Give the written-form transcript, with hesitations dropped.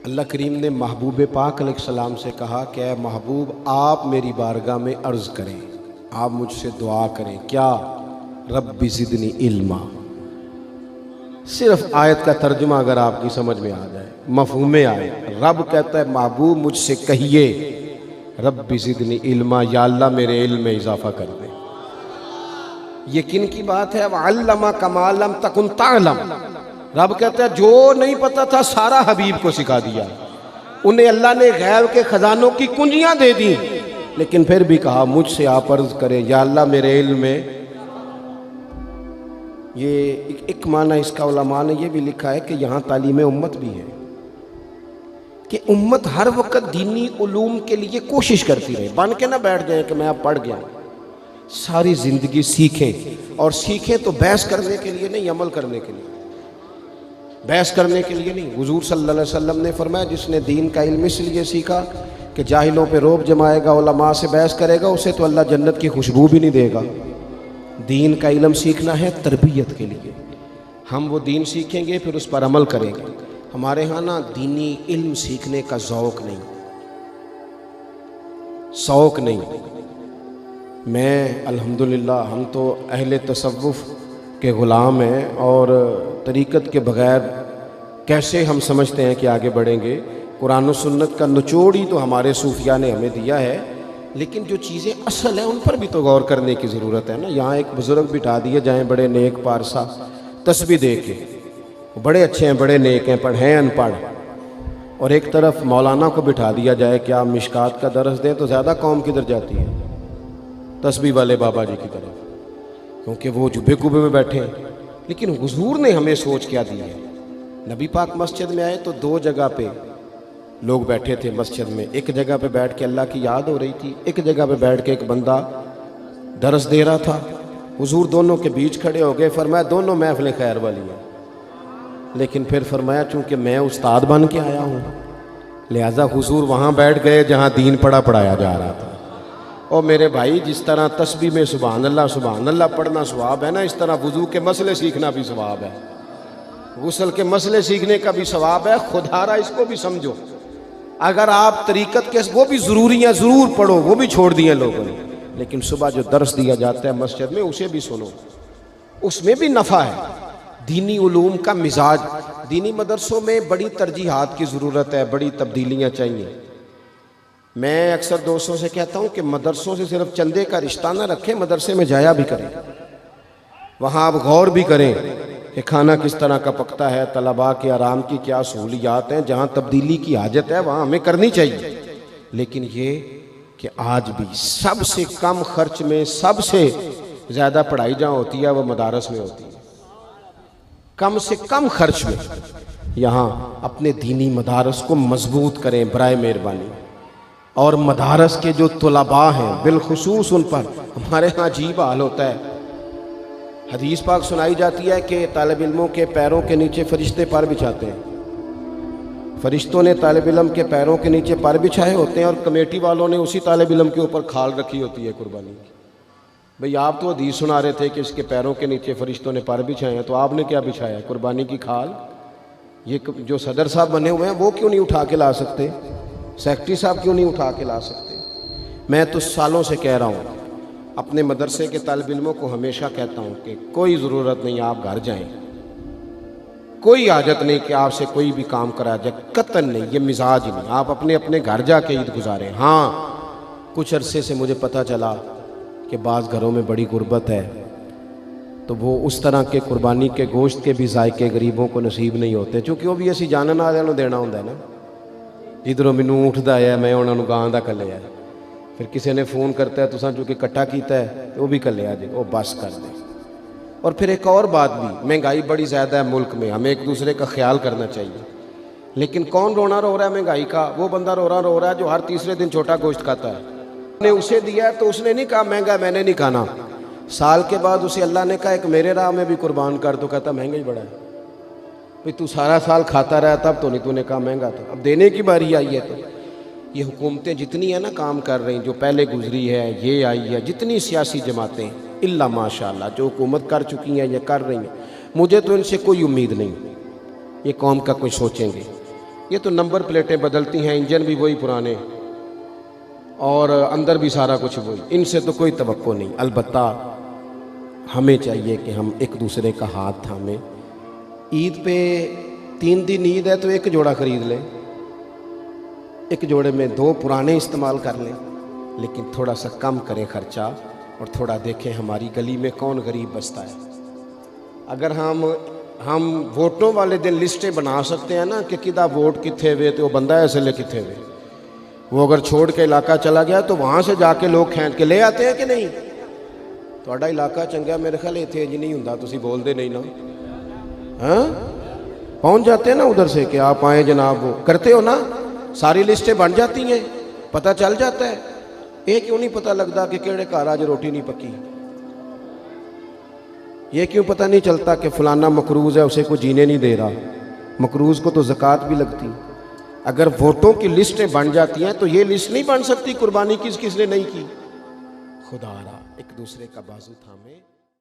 اللہ کریم نے محبوب پاک علیہ السلام سے کہا کہ اے محبوب آپ میری بارگاہ میں عرض کریں، آپ مجھ سے دعا کریں، کیا؟ رب زدنی علما۔ صرف آیت کا ترجمہ اگر آپ کی سمجھ میں آ جائے، مفہوم میں آئے، رب کہتا ہے محبوب مجھ سے کہیے رب زدنی علما، یا اللہ میرے علم میں اضافہ کر دے۔ یقین کی بات ہے، وَعَلَّمَكَ مَا لَمْ تَكُنْ تَعْلَمْ۔ رب کہتا ہے جو نہیں پتا تھا سارا حبیب کو سکھا دیا۔ انہیں اللہ نے غیب کے خزانوں کی کنجیاں دے دیں، لیکن پھر بھی کہا مجھ سے آپ عرض کریں یا اللہ میرے علم میں۔ یہ ایک معنی اس کا علماء نے یہ بھی لکھا ہے کہ یہاں تعلیم امت بھی ہے کہ امت ہر وقت دینی علوم کے لیے کوشش کرتی رہے، بن کے نہ بیٹھ جائیں کہ میں اب پڑھ گیا۔ ساری زندگی سیکھیں، اور سیکھیں تو بحث کرنے کے لیے نہیں، عمل کرنے کے لیے۔ بحث کرنے کے لیے نہیں۔ حضور صلی اللہ علیہ وسلم نے فرمایا جس نے دین کا علم اس لیے سیکھا کہ جاہلوں پہ روب جمائے گا، علماء سے بحث کرے گا، اسے تو اللہ جنت کی خوشبو بھی نہیں دے گا۔ دین کا علم سیکھنا ہے تربیت کے لیے۔ ہم وہ دین سیکھیں گے پھر اس پر عمل کریں گے۔ ہمارے ہاں نا دینی علم سیکھنے کا ذوق نہیں، شوق نہیں۔ میں الحمدللہ ہم تو اہل تصوف کے غلام ہیں، اور طریقت کے بغیر کیسے ہم سمجھتے ہیں کہ آگے بڑھیں گے؟ قرآن و سنت کا نچوڑ ہی تو ہمارے صوفیاء نے ہمیں دیا ہے، لیکن جو چیزیں اصل ہیں ان پر بھی تو غور کرنے کی ضرورت ہے نا۔ یہاں ایک بزرگ بٹھا دیے جائیں بڑے نیک پارسا، تسبیح دے کے، بڑے اچھے ہیں، بڑے نیک ہیں، پڑھ ہیں ان پڑھ، اور ایک طرف مولانا کو بٹھا دیا جائے کہ آپ مشکات کا درس دیں، تو زیادہ قوم کدھر جاتی ہے؟ تسبیح والے بابا جی کی طرف، کیونکہ وہ جبے کبے میں بیٹھے ہیں۔ لیکن حضور نے ہمیں سوچ کیا دی ہے؟ نبی پاک مسجد میں آئے تو دو جگہ پہ لوگ بیٹھے تھے مسجد میں، ایک جگہ پہ بیٹھ کے اللہ کی یاد ہو رہی تھی، ایک جگہ پہ بیٹھ کے ایک بندہ درس دے رہا تھا۔ حضور دونوں کے بیچ کھڑے ہو گئے، فرمایا دونوں محفل خیر والی ہیں، لیکن پھر فرمایا چونکہ میں استاد بن کے آیا ہوں، لہٰذا حضور وہاں بیٹھ گئے جہاں دین پڑھایا جا رہا تھا۔ اور میرے بھائی جس طرح تسبیح میں سبحان اللہ پڑھنا ثواب ہے نا، اس طرح وضو کے مسئلے سیکھنا بھی ثواب ہے، غسل کے مسئلے سیکھنے کا بھی ثواب ہے۔ خدا را اس کو بھی سمجھو، اگر آپ طریقت کے وہ بھی ضروری ہیں ضرور پڑھو، وہ بھی چھوڑ دیے لوگوں نے، لیکن صبح جو درس دیا جاتا ہے مسجد میں اسے بھی سنو، اس میں بھی نفع ہے۔ دینی علوم کا مزاج، دینی مدرسوں میں بڑی ترجیحات کی ضرورت ہے، بڑی تبدیلیاں چاہیے۔ میں اکثر دوستوں سے کہتا ہوں کہ مدرسوں سے صرف چندے کا رشتہ نہ رکھیں، مدرسے میں جایا بھی کریں، وہاں آپ غور بھی کریں کہ کھانا کس طرح کا پکتا ہے، طلباء کے آرام کی کیا سہولیات ہیں، جہاں تبدیلی کی حاجت ہے وہاں ہمیں کرنی چاہیے۔ لیکن یہ کہ آج بھی سب سے کم خرچ میں سب سے زیادہ پڑھائی جہاں ہوتی ہے وہ مدارس میں ہوتی ہے، کم سے کم خرچ میں۔ یہاں اپنے دینی مدارس کو مضبوط کریں برائے مہربانی، اور مدارس کے جو طلباء ہیں بالخصوص ان پر ہمارے ہاں عجیب حال ہوتا ہے۔ حدیث پاک سنائی جاتی ہے کہ طالب علموں کے پیروں کے نیچے فرشتے پر بچھاتے ہیں، فرشتوں نے طالب علم کے پیروں کے نیچے پر بچھائے ہوتے ہیں، اور کمیٹی والوں نے اسی طالب علم کے اوپر کھال رکھی ہوتی ہے قربانی کی۔ بھئی آپ تو حدیث سنا رہے تھے کہ اس کے پیروں کے نیچے فرشتوں نے پر بچھائے ہیں، تو آپ نے کیا بچھایا؟ قربانی کی کھال۔ یہ جو صدر صاحب بنے ہوئے ہیں وہ کیوں نہیں اٹھا کے لا سکتے؟ سیکٹری صاحب کیوں نہیں اٹھا کے لا سکتے؟ میں تو سالوں سے کہہ رہا ہوں، اپنے مدرسے کے طالب علموں کو ہمیشہ کہتا ہوں کہ کوئی ضرورت نہیں آپ گھر جائیں، کوئی حاجت نہیں کہ آپ سے کوئی بھی کام کرا جائے، قطعاً نہیں، یہ مزاج نہیں، آپ اپنے گھر جا کے عید گزاریں۔ ہاں کچھ عرصے سے مجھے پتہ چلا کہ بعض گھروں میں بڑی غربت ہے، تو وہ اس طرح کے قربانی کے گوشت کے بھی ذائقے غریبوں کو نصیب نہیں ہوتے، چونکہ وہ بھی اسی جانن والوں نوں دینا ہوتا ہے نا۔ ادھروں مینوں اونٹ دا ہے، میں انہوں نے گاں دا کلیا، پھر کسی نے فون کرتا ہے تساں چونکہ کٹھا کیتا ہے وہ بھی کلیا جی، وہ بس کر دے۔ اور پھر ایک اور بات بھی، مہنگائی بڑی زیادہ ہے ملک میں، ہمیں ایک دوسرے کا خیال کرنا چاہیے، لیکن کون رونا رو رہا ہے مہنگائی کا؟ وہ بندہ رو رہا ہے جو ہر تیسرے دن چھوٹا گوشت کھاتا ہے۔ نے اسے دیا ہے تو اس نے نہیں کہا مہنگا میں نے نہیں کھانا، سال کے بعد اسے اللہ نے کہا ایک میرے راہ میں بھی قربان کر، تو کہتا مہنگا ہی بڑا ہے۔ بھئی تو سارا سال کھاتا رہا تب تو نہیں، تو نے کہا مہنگا تھا، اب دینے کی باری آئی ہے۔ تو یہ حکومتیں جتنی ہیں نا کام کر رہی ہیں، جو پہلے گزری ہے، یہ آئی ہے، جتنی سیاسی جماعتیں اللہ ماشاءاللہ جو حکومت کر چکی ہیں یا کر رہی ہیں، مجھے تو ان سے کوئی امید نہیں یہ قوم کا کوئی سوچیں گے۔ یہ تو نمبر پلیٹیں بدلتی ہیں، انجن بھی وہی پرانے اور اندر بھی سارا کچھ وہی، ان سے تو کوئی توقع نہیں۔ البتہ ہمیں چاہیے کہ ہم ایک دوسرے کا ہاتھ تھامیں۔ عید پہ 3 دن عید ہے تو ایک جوڑا خرید لیں، ایک جوڑے میں 2 پرانے استعمال کر لیں، لیکن تھوڑا سا کم کریں خرچہ، اور تھوڑا دیکھیں ہماری گلی میں کون غریب بستا ہے۔ اگر ہم ووٹوں والے دن لسٹیں بنا سکتے ہیں نا کہ کدا ووٹ کتھے ہوئے تو وہ بندہ ایسے لے کتھے ہوئے، وہ اگر چھوڑ کے علاقہ چلا گیا تو وہاں سے جا کے لوگ کھینچ کے لے آتے ہیں کہ نہیں؟ تھوڑا علاقہ چنگا، میرے خیال اتنے انج نہیں ہوندا، تسی بول دے نہیں نا، ہاں پہنچ جاتے ہیں نا ادھر سے کہ آپ آئیں جناب، وہ کرتے ہو نا، ساری لسٹیں بن جاتی ہیں، پتہ چل جاتا ہے۔ یہ کیوں نہیں پتہ لگتا کہ کیڑے گھر آج روٹی نہیں پکی؟ یہ کیوں پتہ نہیں چلتا کہ فلانا مقروض ہے، اسے کوئی جینے نہیں دے رہا؟ مقروض کو تو زکوٰۃ بھی لگتی۔ اگر ووٹوں کی لسٹیں بن جاتی ہیں تو یہ لسٹ نہیں بن سکتی قربانی کس کس نے نہیں کی۔ خدا را ایک دوسرے کا بازو تھامے۔